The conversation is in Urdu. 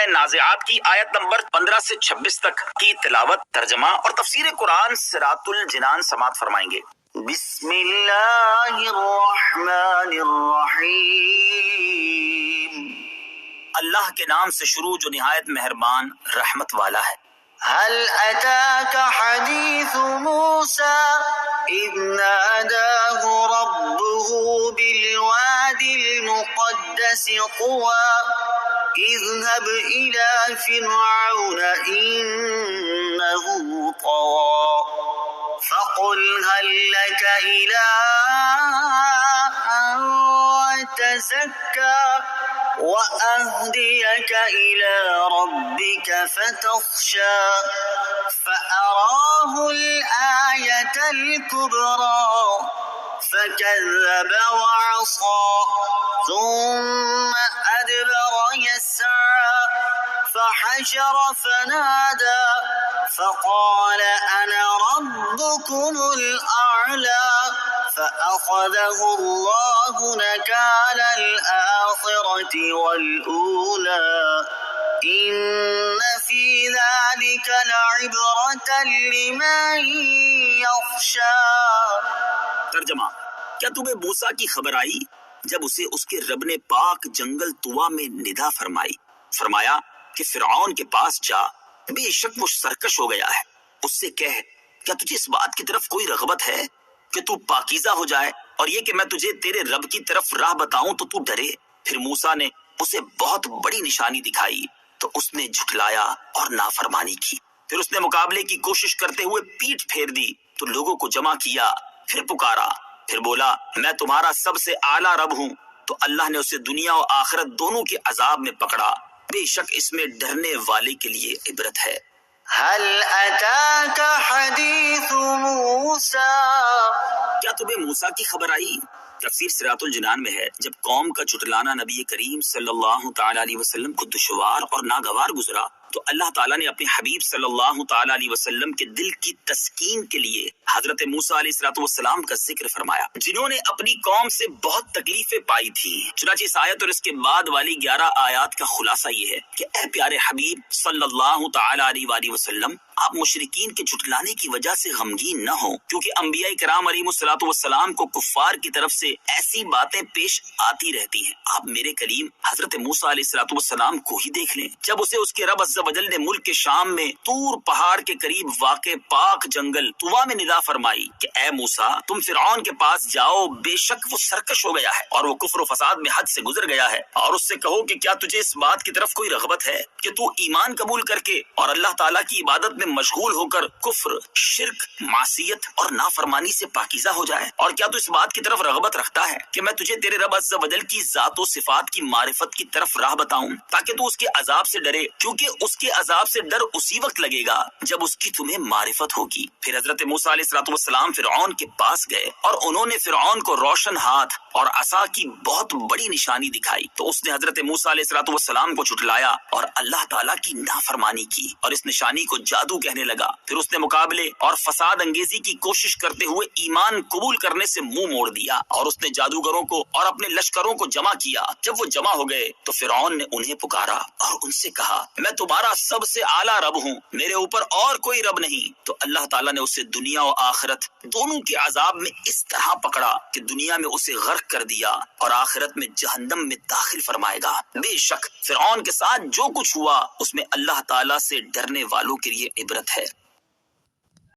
سورہ نازعات کی آیت نمبر 15 سے 26 تک کی تلاوت، ترجمہ اور تفسیر قرآن صراط الجنان سماعت فرمائیں گے۔ بسم اللہ الرحمن الرحیم، اللہ کے نام سے شروع جو نہایت مہربان رحمت والا ہے۔ هل أتاك حديث موسى إذ ناداه ربه بالواد المقدس طوى اذهب إلى فرعون إنه طغى فقل هل لك إلى أن تزكى وأهديك إلى ربك فتخشى فأراه الآية الكبرى فكذب وعصى ثم أدبر يسعى فحشر فنادى فقال أنا ربكم الأعلى فأخذه الله نكال الآخرة والأولى إن في ذلك لعبرة لمن يخشى۔ ترجمہ، کیا تمہیں موسیٰ کی خبر آئی جب اسے اس کے رب نے پاک جنگل طوا میں ندا فرمایا کہ فرعون کے پاس جا، بے شک وہ سرکش ہو گیا ہے، اس سے کہہ کیا تجھے اس بات کی طرف کوئی رغبت ہے کہ تو پاکیزہ ہو جائے اور یہ کہ میں تجھے تیرے رب کی طرف راہ بتاؤں تو ڈرے۔ پھر موسیٰ نے اسے بہت بڑی نشانی دکھائی تو اس نے جھٹلایا اور نافرمانی کی۔ پھر اس نے مقابلے کی کوشش کرتے ہوئے پیٹھ پھیر دی تو لوگوں کو جمع کیا، پھر پکارا، پھر بولا میں تمہارا سب سے اعلیٰ رب ہوں، تو اللہ نے اسے دنیا و آخرت دونوں کے عذاب میں پکڑا، بے شک اس میں ڈرنے والے کے لیے عبرت ہے۔ هل اتاك حدیث موسیٰ، کیا تمہیں موسیٰ کی خبر آئی؟ تفسیر صراط الجنان میں ہے جب قوم کا جھٹلانا نبی کریم صلی اللہ تعالی علیہ وسلم کو دشوار اور ناگوار گزرا تو اللہ تعالیٰ نے اپنے حبیب صلی اللہ تعالی علیہ وسلم کے دل کی تسکین کے لیے حضرت موسیٰ علیہ السلام کا ذکر فرمایا، جنہوں نے اپنی قوم سے بہت تکلیفیں پائی تھیں۔ چنانچہ اس آیت اور اس کے بعد والی 11 آیات کا خلاصہ یہ ہے کہ اے پیارے حبیب صلی اللہ تعالی علیہ وآلہ وسلم، آپ مشرکین کے جھٹلانے کی وجہ سے غمگین نہ ہوں، کیونکہ انبیاء کرام علیہ السلام کو کفار کی طرف سے ایسی باتیں پیش آتی رہتی ہیں۔ آپ میرے کلیم حضرت موسیٰ علیہ السلام کو ہی دیکھ لیں، جب اسے اس کے رب عز و جل نے ملک کے شام میں طور پہاڑ کے قریب واقع پاک جنگل طوا میں ندا فرمائی کہ اے موسیٰ تم فرعون کے پاس جاؤ، بے شک وہ سرکش ہو گیا ہے اور وہ کفر و فساد میں حد سے گزر گیا ہے، اور اس سے کہو کہ کیا تجھے اس بات کی طرف کوئی رغبت ہے کہ تو ایمان قبول کر کے اور اللہ تعالیٰ کی عبادت میں مشغول ہو کر کفر، شرک، معصیت اور نافرمانی سے پاکیزہ ہو جائے؟ اور کیا تو اس بات کی طرف رغبت رکھتا ہے کہ میں تجھے تیرے رب عز و جل کی ذات و صفات کی معرفت کی طرف راہ بتاؤں تاکہ تو اس کے عذاب سے ڈرے، کیونکہ اس کے عذاب سے ڈر اسی وقت لگے گا جب اس کی تمہیں معرفت ہوگی۔ پھر حضرت موسیٰ علیہ السلام فرعون کے پاس گئے اور انہوں نے فرعون کو روشن ہاتھ اور عصا کی بہت بڑی نشانی دکھائی تو اس نے حضرت موسیٰ علیہ السلام کو جھٹلایا اور اللہ تعالیٰ کی نافرمانی کی اور اس نشانی کو جادو کہنے لگا۔ پھر اس نے مقابلے اور فساد انگیزی کی کوشش کرتے ہوئے ایمان قبول کرنے سے منہ موڑ دیا اور اس نے جادوگروں کو اور اپنے لشکروں کو جمع کیا۔ جب وہ جمع ہو گئے تو فرعون نے انہیں پکارا اور ان سے کہا میں تمہارا سب سے اعلیٰ رب ہوں، میرے اوپر اور کوئی رب نہیں۔ تو اللہ تعالیٰ نے اسے دنیا و آخرت دونوں کے عذاب میں اس طرح پکڑا کہ دنیا میں اسے غرق کر دیا اور آخرت میں جہنم میں داخل فرمائے گا۔ بے شک فرعون کے ساتھ جو کچھ ہوا اس میں اللہ تعالیٰ سے ڈرنے والوں کے لیے عبرت ہے۔